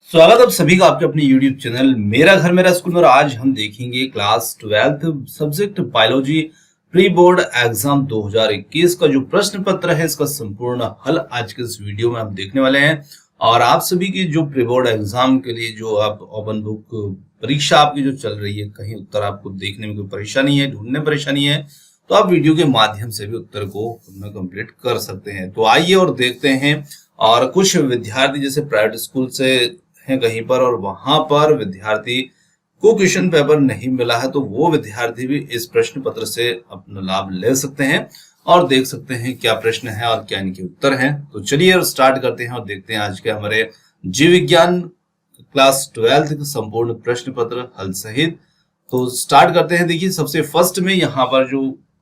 स्वागत आप सभी का आपके अपने YouTube चैनल मेरा घर मेरा स्कूल में। और आज हम देखेंगे class 12th subject biology pre board exam 2021 का जो प्रश्न पत्र है इसका संपूर्ण हल आज के इस वीडियो में हम देखने वाले हैं। और आप सभी की जो प्री बोर्ड एग्जाम के लिए जो आप ओपन बुक परीक्षा आपकी जो चल रही है, कहीं उत्तर आपको देखने में कोई परेशानी है, ढूंढने में परेशानी है, तो आप वीडियो के माध्यम से भी उत्तर को कंप्लीट कर सकते हैं। तो आइए और देखते हैं। और कुछ विद्यार्थी जैसे प्राइवेट स्कूल से हैं कहीं पर और वहां पर विद्यार्थी को क्वेश्चन पेपर नहीं मिला है, तो वो विद्यार्थी भी इस प्रश्न पत्र से अपना लाभ ले सकते हैं और देख सकते हैं क्या प्रश्न है और क्या इनके उत्तर हैं। तो चलिए स्टार्ट करते हैं और देखते हैं आज के हमारे जीव विज्ञान क्लास 12th के संपूर्ण प्रश्न पत्र हल सहित। तो स्टार्ट करते हैं। देखिए सबसे फर्स्ट में यहाँ पर जो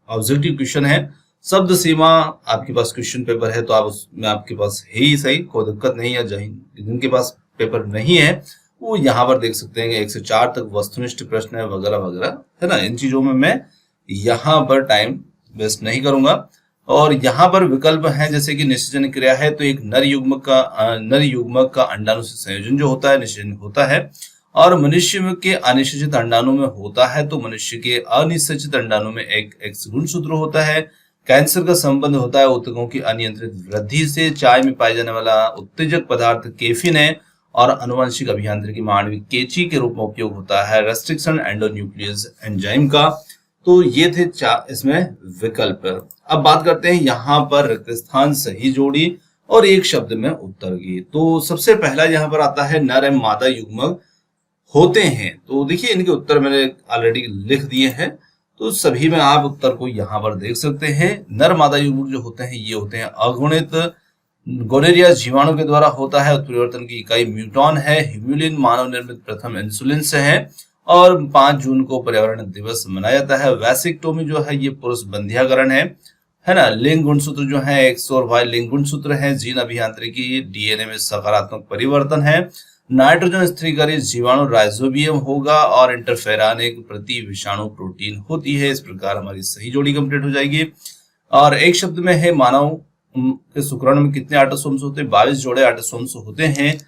ऑब्जेक्टिव क्वेश्चन है, शब्द सीमा आपके पास क्वेश्चन पेपर है तो आप उसमें आपके पास है ही सही, कोई दिक्कत नहीं है। जिनके पास पेपर नहीं है वो यहाँ पर देख सकते हैं कि 1 से 4 तक वस्तुनिष्ठ प्रश्न है वगैरह वगैरह, है ना। इन चीजों में मैं यहाँ पर टाइम वेस्ट नहीं करूंगा। और यहाँ पर विकल्प है जैसे कि निषेचन क्रिया है तो एक नर युग्मक का अंडाणु से संयोजन जो होता है निषेचन होता है, और मनुष्य के अनिषेचित अंडाणु में होता है तो मनुष्य के अनिषेचित अंडाणु में एक एक्स गुणसूत्र होता है। कैंसर का संबंध होता है ऊतकों की अनियंत्रित वृद्धि से। चाय में पाए जाने वाला उत्तेजक पदार्थ केफिन है और आनुवंशिक अभियांत्रिकी में आणविक केची के रूप में उपयोग होता है रेस्ट्रिक्शन एंडोन्यूक्लियस एंजाइम का। तो ये थे इसमें विकल्प। अब बात करते हैं यहाँ पर रिक्त स्थान सही जोड़ी और एक शब्द में उत्तर की। तो सबसे पहला यहाँ पर आता है नर एवं मादा युग्मक होते हैं। तो देखिए इनके उत्तर मैंने ऑलरेडी लिख दिए हैं, तो सभी में आप उत्तर को यहाँ पर देख सकते हैं। नर मादा युग्मक जो होते हैं ये होते हैं अगुणित गोनेरिया जीवाणु के द्वारा होता है। उत्परिवर्तन की इकाई म्यूटॉन है। ह्यूमुलिन मानव निर्मित प्रथम इंसुलिन से है और 5 जून को पर्यावरण दिवस मनाया जाता है। वैसिक्टोमी जो है ये पुरुष बंध्याकरण है ना। लिंग गुणसूत्र जो है एक्स और वाई लिंग गुणसूत्र है। जीन अभियांत्रिकी डीएनए में सकारात्मक परिवर्तन है। नाइट्रोजन स्थिरीकारी जीवाणु राइजोबियम होगा और इंटरफेरान एक प्रति विषाणु प्रोटीन होती है। इस प्रकार हमारी सही जोड़ी कंप्लीट हो जाएगी। और एक शब्द में है मानव के शुक्राणु में कितने ऑटोसोम्स होते हैं? 22 जोड़े ऑटोसोम्स होते हैं।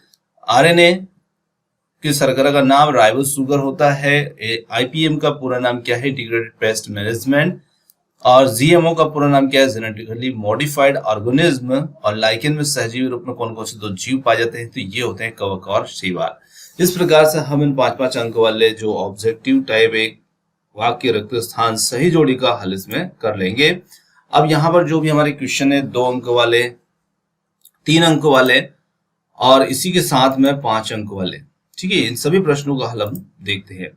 आरएनए के शर्करा का नाम राइबोस शुगर होता है। आईपीएम का पूरा नाम क्या है? Integrated pest management. और जीएमओ का पूरा नाम क्या है? Genetically modified organism. और लाइकेन में सहजीवी रूप में कौन कौन से 2 जीव पाए जाते हैं? तो ये होते हैं कवक और शैवाल। इस प्रकार से हम इन 5-5 अंक वाले जो ऑब्जेक्टिव टाइप एक वाक्य रिक्त स्थान सही जोड़ी का हल इसमें कर लेंगे। अब यहाँ पर जो भी हमारे क्वेश्चन है 2 अंक वाले, 3 अंक वाले और इसी के साथ में 5 अंक वाले, ठीक है, इन सभी प्रश्नों का हल हम देखते हैं।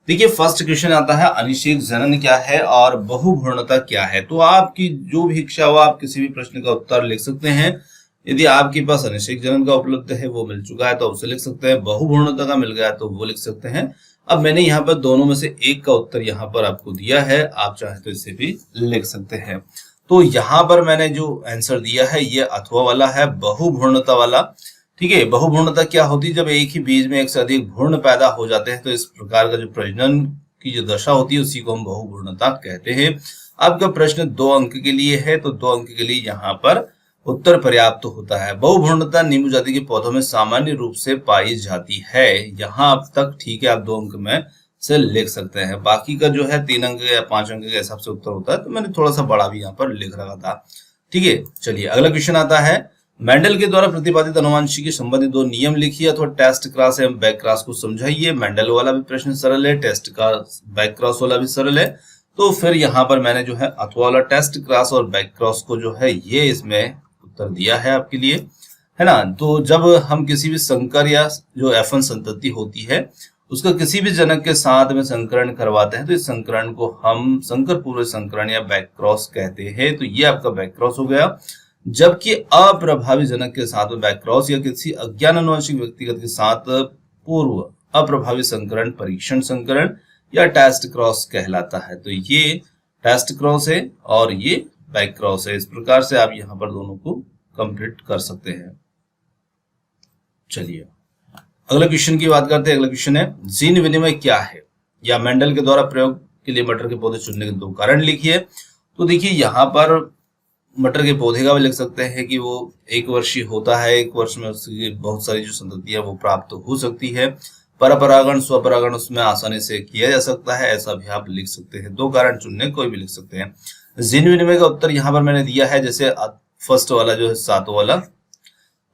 देखिए फर्स्ट क्वेश्चन आता है अनिषेक जनन क्या है और बहुभ्रूणता क्या है। तो आपकी जो भी इच्छा हो आप किसी भी प्रश्न का उत्तर लिख सकते हैं। यदि आपके पास अनिषेक जनन का उपलब्ध है, वो मिल चुका है तो उसे लिख सकते हैं। बहुभ्रूणता का मिल गया तो वो लिख सकते हैं। अब मैंने यहाँ पर दोनों में से एक का उत्तर यहाँ पर आपको दिया है, आप चाहे तो इसे भी लिख सकते हैं। तो यहाँ पर मैंने जो आंसर दिया है ये अथवा वाला है, बहुभ्रूणता वाला। ठीक है, बहुभ्रूणता क्या होती है? जब एक ही बीज में एक से अधिक भ्रूण पैदा हो जाते हैं तो इस प्रकार का जो प्रजनन की जो दशा होती है उसी को हम बहुभ्रूणता कहते हैं। आपका प्रश्न 2 अंक के लिए है तो 2 अंक के लिए यहाँ पर उत्तर पर्याप्त होता है। बहुभ्रूणता नींबू जाति के पौधों में सामान्य रूप से पाई जाती है। यहाँ अब तक ठीक है, आप 2 अंक में से लिख सकते हैं। बाकी का जो है 3 अंक या 5 अंक के हिसाब से उत्तर होता है, तो मैंने थोड़ा सा बड़ा भी यहाँ पर लिख रखा था। ठीक है, चलिए अगला क्वेश्चन आता है मेंडल के द्वारा प्रतिपादित अनुवांशिकी संबंधी 2 नियम लिखिए अथवा टेस्ट क्रॉस एवं बैक क्रॉस को समझाइए। मेंडल वाला भी प्रश्न सरल है, टेस्ट का बैक क्रॉस वाला भी सरल है। तो फिर यहाँ पर मैंने जो है अथवा वाला टेस्ट क्रॉस और बैक क्रॉस को जो है ये इसमें उत्तर दिया है आपके लिए, है ना। तो जब हम किसी भी संकर या जो F1 संतति होती है उसका किसी भी जनक के साथ में संकरण करवाते हैं तो इस संकरण को हम संकर पूर्व संकरण या बैक क्रॉस कहते हैं। तो ये आपका बैक क्रॉस हो गया। जबकि अप्रभावी जनक के साथ में बैक क्रॉस या किसी अज्ञान अनुवांशिक व्यक्तिगत के साथ पूर्व अप्रभावी संकरण परीक्षण संकरण या टेस्ट क्रॉस कहलाता है। तो ये टेस्ट क्रॉस है और ये बैक क्रॉस है। इस प्रकार से आप यहाँ पर दोनों को कंप्लीट कर सकते हैं। चलिए अगला क्वेश्चन की बात करते हैं। अगला क्वेश्चन है जीन विनिमय क्या है या मेंडल के द्वारा प्रयोग के लिए मटर के पौधे चुनने के 2 कारण लिखिए। तो देखिए यहाँ पर मटर के पौधे का भी लिख सकते हैं कि वो 1 वर्षीय होता है, 1 वर्ष में उसकी बहुत सारी जो संततियां वो प्राप्त हो सकती है। परपरागण स्वपरागण उसमें आसानी से किया जा सकता है, ऐसा भी आप लिख सकते हैं। 2 कारण चुनने कोई भी लिख सकते हैं। जीन विनिमय का उत्तर यहाँ पर मैंने दिया है, जैसे फर्स्ट वाला जो है 7वां वाला।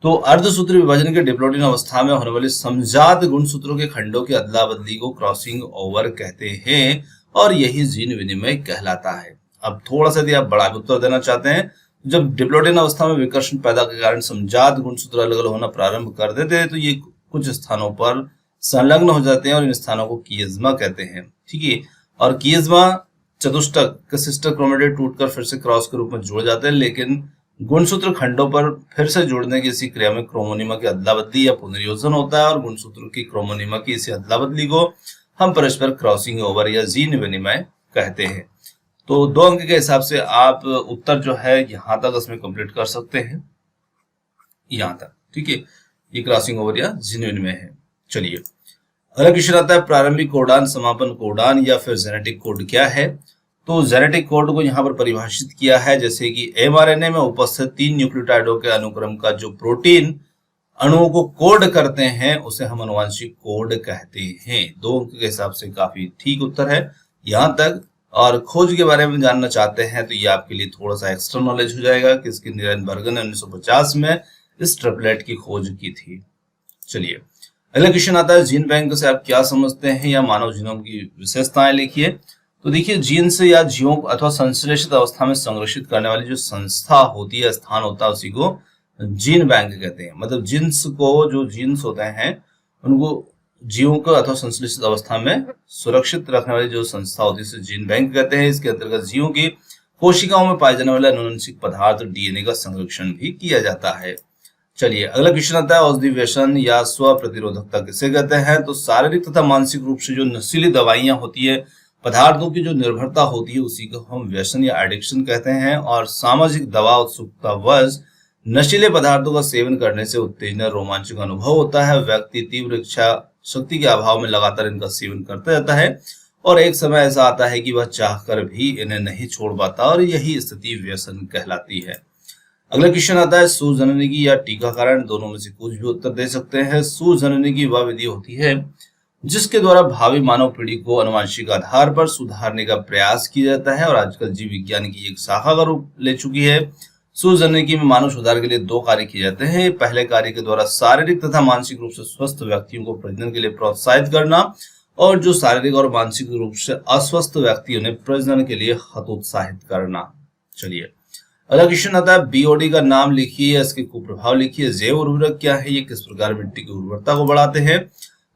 तो अर्धसूत्री विभाजन के डिप्लोइड अवस्था में होने वाले समजात गुणसूत्रों के खंडों की अदला बदली को क्रॉसिंग ओवर कहते हैं और यही जीन विनिमय कहलाता है। अब थोड़ा सा यदि आप बड़ा उत्तर देना चाहते हैं, जब डिप्लोइड अवस्था में विकर्षण पैदा के कारण समजात गुणसूत्र अलग अलग होना प्रारंभ कर देते हैं तो ये कुछ स्थानों पर संलग्न हो जाते हैं और इन स्थानों को कियज्मा कहते हैं। ठीक है, और कियज्मा चतुष्टक के सिस्टर क्रोमेटिड टूटकर फिर से क्रॉस के रूप में जुड़ जाते हैं, लेकिन गुणसूत्र खंडों पर फिर से जुड़ने की इसी क्रिया में क्रोमोनिमा की अदला बदली या पुनर्योजन होता है और गुणसूत्र की क्रोमोनिमा की इसी अदला बदली को हम परस्पर क्रॉसिंग ओवर या जीन विनिमय कहते हैं। तो 2 अंक के हिसाब से आप उत्तर जो है यहां तक इसमें कंप्लीट कर सकते हैं, यहां तक। ठीक है, ये क्रॉसिंग ओवर या जीन विनिमय है। चलिए अगला क्वेश्चन आता है, प्रारंभिक कोडान समापन कोडान या फिर जेनेटिक कोड क्या है। तो जेनेटिक कोड को यहाँ पर परिभाषित किया है जैसे कि mRNA में उपस्थित 3 न्यूक्लियोटाइडों के अनुक्रम का जो प्रोटीन अणुओं को कोड करते हैं उसे हम अनुवांशिक कोड कहते हैं। 2 अंक के हिसाब से काफी ठीक उत्तर है यहाँ तक। और खोज के बारे में जानना चाहते हैं तो ये आपके लिए थोड़ा सा एक्स्ट्रा नॉलेज हो जाएगा कि इसकी नीरेनबर्गर ने 1950 में इस ट्रिपलेट की खोज की थी। चलिए अगला क्वेश्चन आता है, जीन बैंक से आप क्या समझते हैं या मानव जीनोम की विशेषताएं लिखिए। तो देखिए, जीन से या जीवों अथवा संश्लेषित अवस्था में संरक्षित करने वाली जो संस्था होती है, स्थान होता है, उसी को जीन बैंक कहते हैं। मतलब जीन्स को, जो जीन्स होते हैं उनको जीवों को अथवा संश्लेषित अवस्था में सुरक्षित रखने वाली जो संस्था होती है उसे जीन बैंक कहते हैं। इसके अंतर्गत जीवों की कोशिकाओं में पाए जाने वाले अनुवांशिक पदार्थ डीएनए का संरक्षण भी किया जाता है। चलिए अगला क्वेश्चन आता है, औषधि व्यसन या स्व प्रतिरोधकता किसे कहते हैं। तो शारीरिक तथा मानसिक रूप से जो नशीली दवाइयां होती है, पदार्थों की जो निर्भरता होती है, उसी को हम व्यसन या एडिक्शन कहते हैं। और सामाजिक दवा उत्सुकता वश नशीले पदार्थों का सेवन करने से उत्तेजना रोमांचक अनुभव होता है। व्यक्ति तीव्र इच्छा शक्ति के अभाव में लगातार इनका सेवन करता रहता है और एक समय ऐसा आता है कि वह चाहकर भी इन्हें नहीं छोड़ पाता और यही स्थिति व्यसन कहलाती है। अगला क्वेश्चन आता है, सुजननी की या टीकाकरण, दोनों में से कुछ भी उत्तर दे सकते हैं। सुजननी की वह विधि होती है जिसके द्वारा भावी मानव पीढ़ी को आनुवंशिक आधार पर सुधारने का प्रयास किया जाता है और आजकल जीव विज्ञान की एक शाखा का रूप ले चुकी है। सुजननी में मानव सुधार के लिए 2 कार्य किए जाते हैं। पहले कार्य के द्वारा शारीरिक तथा मानसिक रूप से स्वस्थ व्यक्तियों को प्रजनन के लिए प्रोत्साहित करना और जो शारीरिक और मानसिक रूप से अस्वस्थ व्यक्ति उन्हें प्रजनन के लिए हतोत्साहित करना। चलिए अगला क्वेश्चन आता है, बीओडी का नाम लिखिए, इसके कुप्रभाव लिखिए। जैव उर्वरक क्या है, ये किस प्रकार मिट्टी की उर्वरता को बढ़ाते हैं।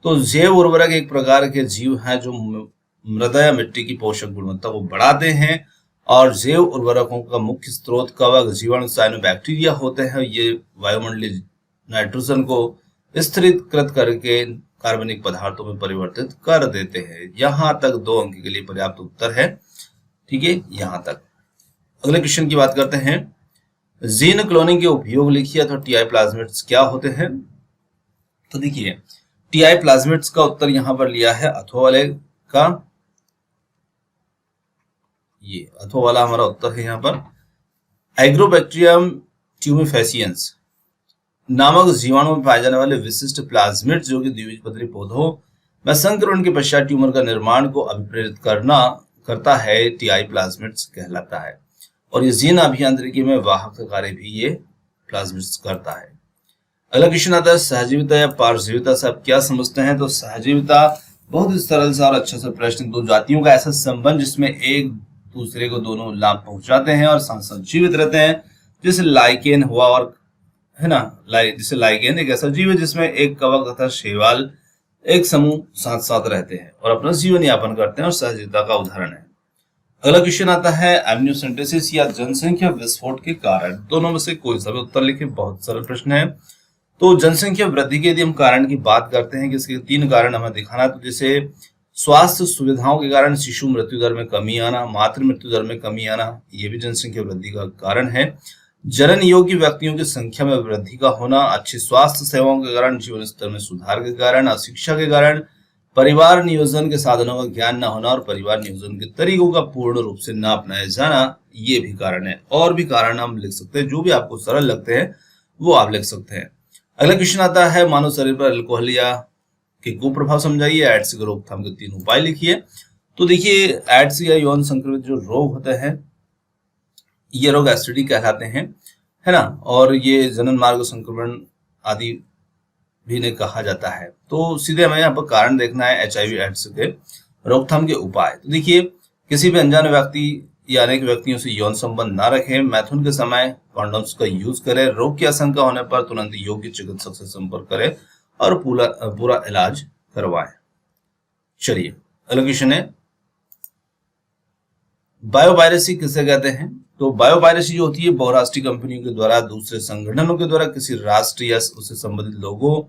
तो जैव उर्वरक एक प्रकार के जीव हैं जो मृदा या मिट्टी की पोषक गुणवत्ता को बढ़ाते हैं और जैव उर्वरकों का मुख्य स्रोत कवक, जीवाणु, साइनोबैक्टीरिया होते हैं। ये वायुमंडलीय नाइट्रोजन को स्थिरीकृत करके कार्बनिक पदार्थों में परिवर्तित कर देते हैं। यहाँ तक 2 अंक के लिए पर्याप्त उत्तर है। ठीक है, यहाँ तक। अगले क्वेश्चन की बात करते हैं, जीन क्लोनिंग के उपयोग लिखिए अथवा टीआई प्लाज्मिड्स क्या होते हैं। तो देखिए, टीआई प्लाज्मिड्स का उत्तर यहां पर लिया है अथवा वाले का, ये अथवा वाला हमारा उत्तर है यहाँ पर। एग्रोबैक्टीरियम ट्यूमिफेसियंस नामक जीवाणु में पाए जाने वाले विशिष्ट प्लाज्मिड्स जो कि द्विबीजपत्री पौधों में संक्रमण के पश्चात ट्यूमर का निर्माण को अभिप्रेरित करता है, टीआई प्लाज्मिड्स कहलाता है। और ये जीन अभियांत्रिकी में वाहक का कार्य भी ये प्लाज्मिड्स करता है। अगला क्वेश्चन आता है, सहजीविता या पारजीविता से आप क्या समझते हैं। तो सहजीविता बहुत ही सरल सा और अच्छा सा प्रश्न। 2 जातियों का ऐसा संबंध जिसमें एक दूसरे को दोनों लाभ पहुंचाते हैं और साथ साथ जीवित रहते हैं, जैसे लाइकेन हुआ, और है ना, जैसे लाइकेन एक ऐसा जीव है जिसमें एक कवक तथा शैवाल एक समूह साथ साथ रहते हैं और अपना जीवन यापन करते हैं और सहजीविता का उदाहरण है। अगला क्वेश्चन आता है, एमनियोसेंटेसिस या जनसंख्या विस्फोट के कारण, दोनों में से कोई सा भी उत्तर लिखे। बहुत सरल प्रश्न है। तो जनसंख्या वृद्धि के यदि हम कारण की बात करते हैं कि इसके 3 कारण हमें दिखाना, तो जैसे स्वास्थ्य सुविधाओं के कारण शिशु मृत्यु दर में कमी आना, मातृ मृत्यु दर में कमी आना, ये भी जनसंख्या वृद्धि का कारण है। जनन योग्य व्यक्तियों की संख्या में वृद्धि का होना, अच्छी स्वास्थ्य सेवाओं के कारण, जीवन स्तर में सुधार के कारण, अशिक्षा के कारण, परिवार नियोजन के साधनों का ज्ञान न होना और परिवार नियोजन के तरीकों का पूर्ण रूप से न अपनाया जाना, ये भी कारण है। और भी कारण हम लिख सकते हैं, जो भी आपको सरल लगते हैं वो आप लिख सकते हैं। अगला क्वेश्चन आता है, मानव शरीर पर अल्कोहलिया के कुप्रभाव समझाइए, एड्स की रोकथाम के 3 उपाय लिखिए। तो देखिए, एड्स या यौन संक्रमित जो रोग होते हैं, ये रोग एसटीडी कहलाते हैं, है ना, और ये जनन मार्ग संक्रमण आदि भी ने कहा जाता है। तो सीधे हमें यहाँ पर कारण देखना है, एचआईवी एड्स के रोकथाम के उपाय। तो देखिए, किसी भी अनजान व्यक्ति या अनेक व्यक्तियों से यौन संबंध ना रखें, मैथुन के समय कॉन्डोम्स का यूज करें, रोग की आशंका होने पर तुरंत योग्य चिकित्सक से संपर्क करें और पूरा इलाज करवाएं। चलिए, अगला क्वेश्चन है, बायोपायरेसी किसे कहते हैं? तो बायोपायरेसी जो होती है, बहुराष्ट्रीय कंपनियों के द्वारा दूसरे संगठनों के द्वारा किसी राष्ट्र या उससे संबंधित लोगों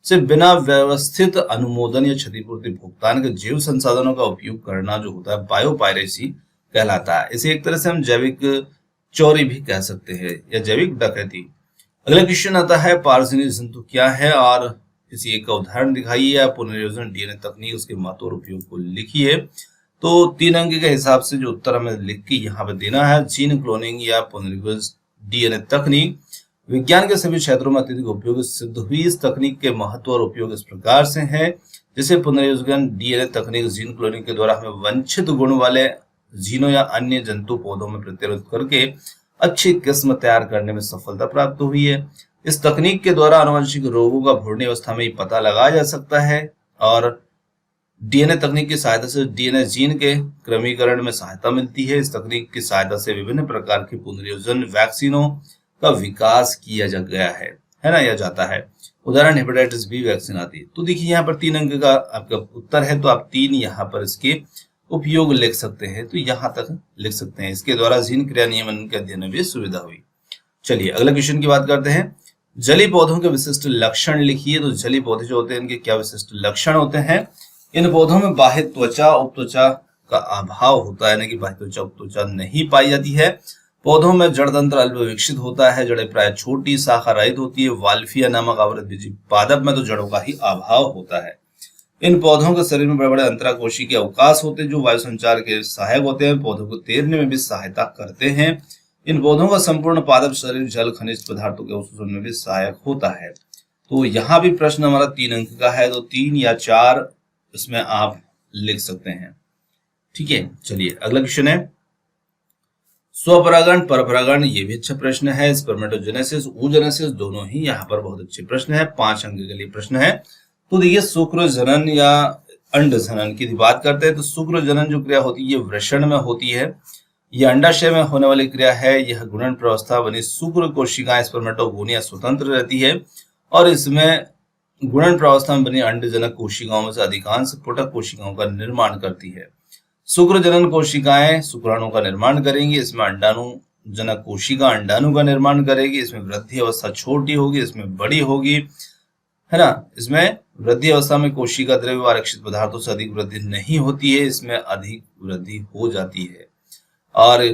से बिना व्यवस्थित अनुमोदन या क्षतिपूर्ति भुगतान के जैव संसाधनों का उपयोग करना जो होता है, बायोपायरेसी कहलाता है। इसे एक तरह से हम जैविक चोरी भी कह सकते हैं या जैविक डकैती। अगला क्वेश्चन आता है, पारजनिक जंतु क्या है और किसी एक का उदाहरण दिखाइए या पुनर्योजन डीएनए तकनीक, उसके महत्व और उपयोग को लिखिए। तो 3 अंक के हिसाब से जो उत्तर हमें लिख के यहाँ पे देना है, जीन क्लोनिंग या पुनर्योजन डीएनए तकनीक विज्ञान के सभी क्षेत्रों में अत्यधिक उपयोग सिद्ध हुई। इस तकनीक के महत्व और उपयोग इस प्रकार से हैं, जैसे पुनर्योजन डीएनए तकनीक जीन क्लोनिंग के द्वारा हमें वांछित गुण वाले जीनों या अन्य जंतु पौधों में प्रतिरोध करके अच्छी किस्म तैयार करने में सफलता प्राप्त हुई है। इस तकनीक के द्वारा आनुवंशिक रोगों का भ्रूण अवस्था में ही पता लगाया जा सकता है और डीएनए तकनीक की सहायता से डीएनए जीन के क्रमीकरण में सहायता मिलती है। इस तकनीक की सहायता से विभिन्न प्रकार की पुनर्योजन वैक्सीनों का विकास किया जा गया है ना, या जाता है। उदाहरण हेपेटाइटिस बी वैक्सीन आती है। तो देखिए, यहाँ पर 3 अंक का आपका उत्तर है, तो आप 3 यहाँ पर इसके उपयोग लिख सकते हैं, तो यहाँ तक लिख सकते हैं। इसके द्वारा जीन क्रिया नियमन के अध्ययन में भी सुविधा हुई। चलिए, अगला क्वेश्चन की बात करते हैं, जली पौधों के विशिष्ट लक्षण लिखिए। तो जली पौधे जो होते हैं, इनके क्या विशिष्ट लक्षण होते हैं? इन पौधों में बाह्य त्वचा उपत्वचा का अभाव होता है, यानी कि बाह्य त्वचा उपत्वचा नहीं पाई जाती है। पौधों में जड़ तंत्र अल्प विकसित होता है, जड़ें प्राय छोटी शाखा रहित होती है। वाल्फिया नामक आवृतबीजी पादप में तो जड़ों का ही अभाव होता है। इन पौधों के शरीर में बड़े बड़े अंतराकोशी के अवकाश होते हैं, जो वायु संचार के सहायक होते हैं, पौधों को तैरने में भी सहायता करते हैं। इन पौधों का संपूर्ण पादप शरीर जल खनिज पदार्थों के अवशोषण में भी सहायक होता है। तो यहाँ भी प्रश्न हमारा 3 अंक का है, तो 3 या 4 इसमें आप लिख सकते हैं। ठीक है, चलिए अगला क्वेश्चन है, स्वपरागण परपरागण, ये भी अच्छा प्रश्न है। स्पर्मेटोजेनेसिस oogenesis दोनों ही यहाँ पर बहुत अच्छे प्रश्न है, 5 अंक के लिए प्रश्न है। तो देखिए, शुक्र जनन या अंड जनन की बात करते हैं, तो शुक्र जनन जो क्रिया होती है ये वृषण में होती है, यह अंडाशय में होने वाली क्रिया है। यह गुणन प्रवस्था बनी शुक्र कोशिकाएं स्पर्मेटोगोनिया स्वतंत्र रहती है और इसमें गुणन प्रवस्था में बनी अंडजनक कोशिकाओं में से अधिकांश पुटक कोशिकाओं का निर्माण करती है। शुक्र जनन कोशिकाएं शुक्राणु का निर्माण करेंगी, इसमें अंडाणु जनक कोशिका अंडाणु का निर्माण करेगी। इसमें वृद्धि अवस्था छोटी होगी, इसमें बड़ी होगी, है ना। इसमें वृद्धि अवस्था में कोशिका द्रव्य व आरक्षित पदार्थों से अधिक वृद्धि नहीं होती है, इसमें अधिक वृद्धि हो जाती है। और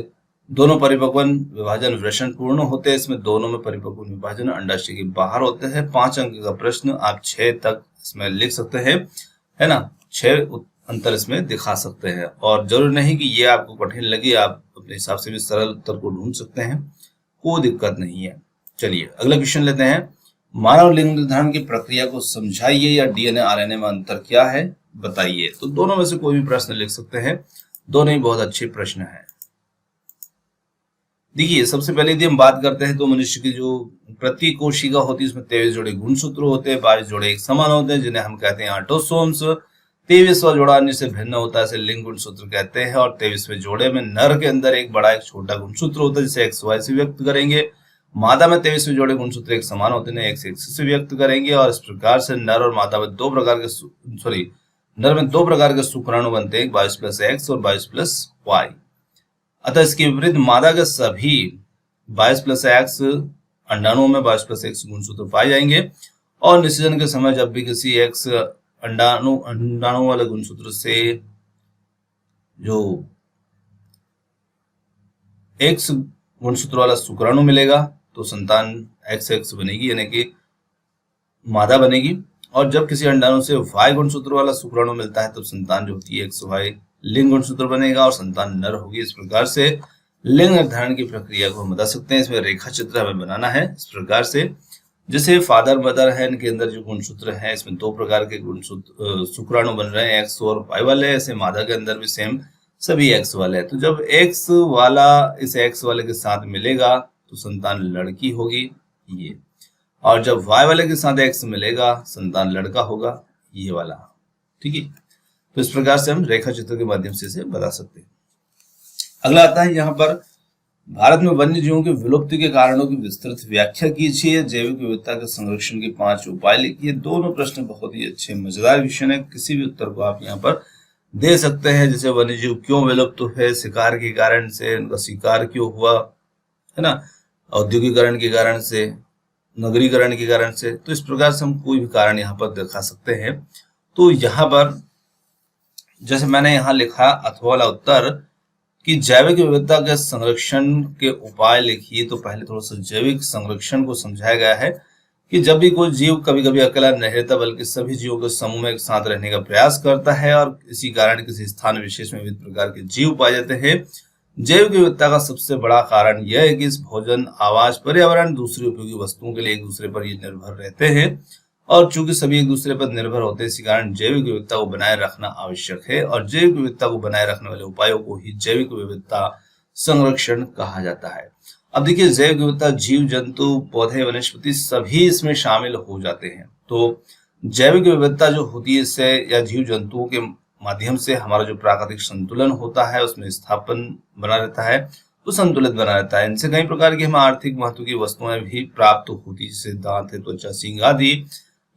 दोनों परिपक्वन विभाजन वृषण पूर्ण होते हैं, इसमें दोनों में परिपक्वन विभाजन अंडाशय के बाहर होते हैं। 5 अंक का प्रश्न, आप 6 तक इसमें लिख सकते हैं, है ना। 6 अंतर इसमें दिखा सकते हैं और जरूर नहीं कि ये आपको कठिन लगे, आप अपने हिसाब से भी सरल उत्तर को ढूंढ सकते हैं, कोई दिक्कत नहीं है। चलिए अगला क्वेश्चन लेते हैं, मानव लिंग निर्धारण की प्रक्रिया को समझाइए या डीएनए आरएनए में अंतर क्या है बताइए। तो दोनों में से कोई भी प्रश्न लिख सकते हैं, दोनों ही बहुत अच्छे प्रश्न हैं। देखिए, सबसे पहले यदि हम बात करते हैं तो मनुष्य की जो प्रति कोशिका होती है उसमें 23 जोड़े गुणसूत्र होते हैं, 22 जोड़े एक समान होते हैं जिन्हें हम कहते हैं ऑटोसोम्स। 23वां जोड़ा अन्य से भिन्न होता है, इसे लिंग गुणसूत्र कहते हैं। और 23वें जोड़े में नर के अंदर एक बड़ा एक छोटा गुणसूत्र होता है जिसे XY से व्यक्त करेंगे। मादा में 23वें जोड़े गुणसूत्र एक समान होते हैं, X से व्यक्त करेंगे। और इस प्रकार से नर और मादा में नर में 2 प्रकार के शुक्राणु बनते हैं, 22+X और 22+Y। अतः इसके विपरीत मादा के सभी 22+X अंडाणुओं में 22+X गुणसूत्र पाए जाएंगे। और निषेचन के समय जब भी किसी X अंडाणु वाले गुणसूत्र से जो X गुणसूत्र वाला शुक्राणु मिलेगा तो संतान XX बनेगी, यानी कि मादा बनेगी। और जब किसी अंडाणु से Y गुणसूत्र वाला शुक्राणु मिलता है तब संतान जो होती है XY लिंग गुणसूत्र बनेगा और संतान नर होगी। इस प्रकार से लिंग निर्धारण की प्रक्रिया को हम बता सकते हैं। इसमें रेखा चित्र हमें बनाना है इस प्रकार से, जैसे फादर मदर है, इनके अंदर जो गुणसूत्र है इसमें 2 प्रकार के गुणसूत्र शुक्राणु बन रहे हैं, X और Y वाले। ऐसे मादा के अंदर भी सेम सभी X वाले हैं। तो जब X वाला इस X वाले के साथ मिलेगा तो संतान लड़की होगी ये, और जब Y वाले के साथ X मिलेगा संतान लड़का होगा ये वाला। ठीक है, तो इस प्रकार से हम रेखा चित्र के माध्यम से इसे बता सकते हैं। अगला आता है यहाँ पर, भारत में वन्य जीवों की विलुप्ति के कारणों की विस्तृत व्याख्या कीजिए, जैविक विविधता के संरक्षण के 5 उपाय लिखिए। दोनों प्रश्न बहुत ही अच्छे मजेदार विषय है, किसी भी उत्तर को आप यहाँ पर दे सकते हैं। जैसे वन्य जीव क्यों विलुप्त हुए, शिकार के कारण से, उनका शिकार क्यों हुआ, है ना, औद्योगिकरण के कारण से, नगरीकरण के कारण से। तो इस प्रकार से हम कोई भी कारण यहाँ पर दिखा सकते हैं। तो यहाँ पर जैसे मैंने यहाँ लिखा अथवा वाला उत्तर कि जैविक विविधता के संरक्षण के उपाय लिखिए, तो पहले थोड़ा सा जैविक संरक्षण को समझाया गया है कि जब भी कोई जीव कभी कभी अकेला नहीं रहता बल्कि सभी जीवों के समूह में एक साथ रहने का प्रयास करता है और इसी कारण किसी स्थान विशेष में विविध प्रकार के जीव पाए जाते हैं। जैविक विविधता का सबसे बड़ा कारण यह है कि इस भोजन, आवास, पर्यावरण, दूसरी उपयोगी वस्तुओं के लिए एक दूसरे पर ये निर्भर रहते हैं, और चूंकि सभी एक दूसरे पर निर्भर होते हैं इसी कारण जैविक विविधता को बनाए रखना आवश्यक है, और जैविक विविधता को बनाए रखने वाले उपायों को ही जैविक विविधता संरक्षण कहा जाता है। अब देखिए, जैविक विविधता जीव जंतु, पौधे, वनस्पति सभी इसमें शामिल हो जाते हैं। तो जैविक विविधता जो होती है इससे या जीव जंतुओं के माध्यम से हमारा जो प्राकृतिक संतुलन होता है उसमें स्थापन बना रहता है, वो संतुलित बना रहता है। इनसे कई प्रकार की हमें आर्थिक महत्व की वस्तुएं भी प्राप्त होती है, जैसे दांत है, त्वचा, सींग आदि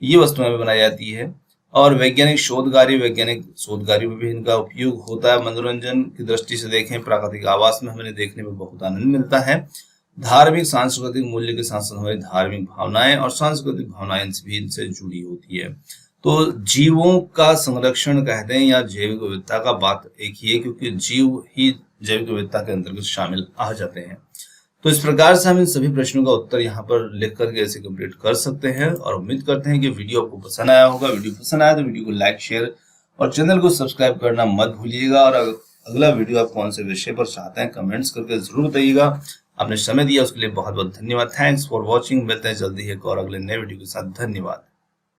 ये वस्तुएं भी बनाई जाती है। और वैज्ञानिक शोध कार्य में भी इनका उपयोग होता है। मनोरंजन की दृष्टि से देखें, प्राकृतिक आवास में हमें देखने में बहुत आनंद मिलता है। धार्मिक सांस्कृतिक मूल्य के साथ साथ हमारी धार्मिक भावनाएं और सांस्कृतिक भावनाएं भी इनसे जुड़ी होती है। तो जीवों का संरक्षण कहते हैं या जैविक विविधता का बात एक ही है, क्योंकि जीव ही जैविक विविधता के अंतर्गत शामिल आ जाते हैं। तो इस प्रकार से हम इन सभी प्रश्नों का उत्तर यहाँ पर लिख करके ऐसे कंप्लीट कर सकते हैं, और उम्मीद करते हैं कि वीडियो आपको पसंद आया होगा। वीडियो पसंद आया तो वीडियो को लाइक, शेयर और चैनल को सब्सक्राइब करना मत भूलिएगा। और अगला वीडियो आप कौन से विषय पर चाहते हैं कमेंट्स करके जरूर बताइएगा। आपने समय दिया उसके लिए बहुत बहुत धन्यवाद। Thanks for watching. मिलते हैं जल्दी एक और अगले नए वीडियो के साथ। धन्यवाद।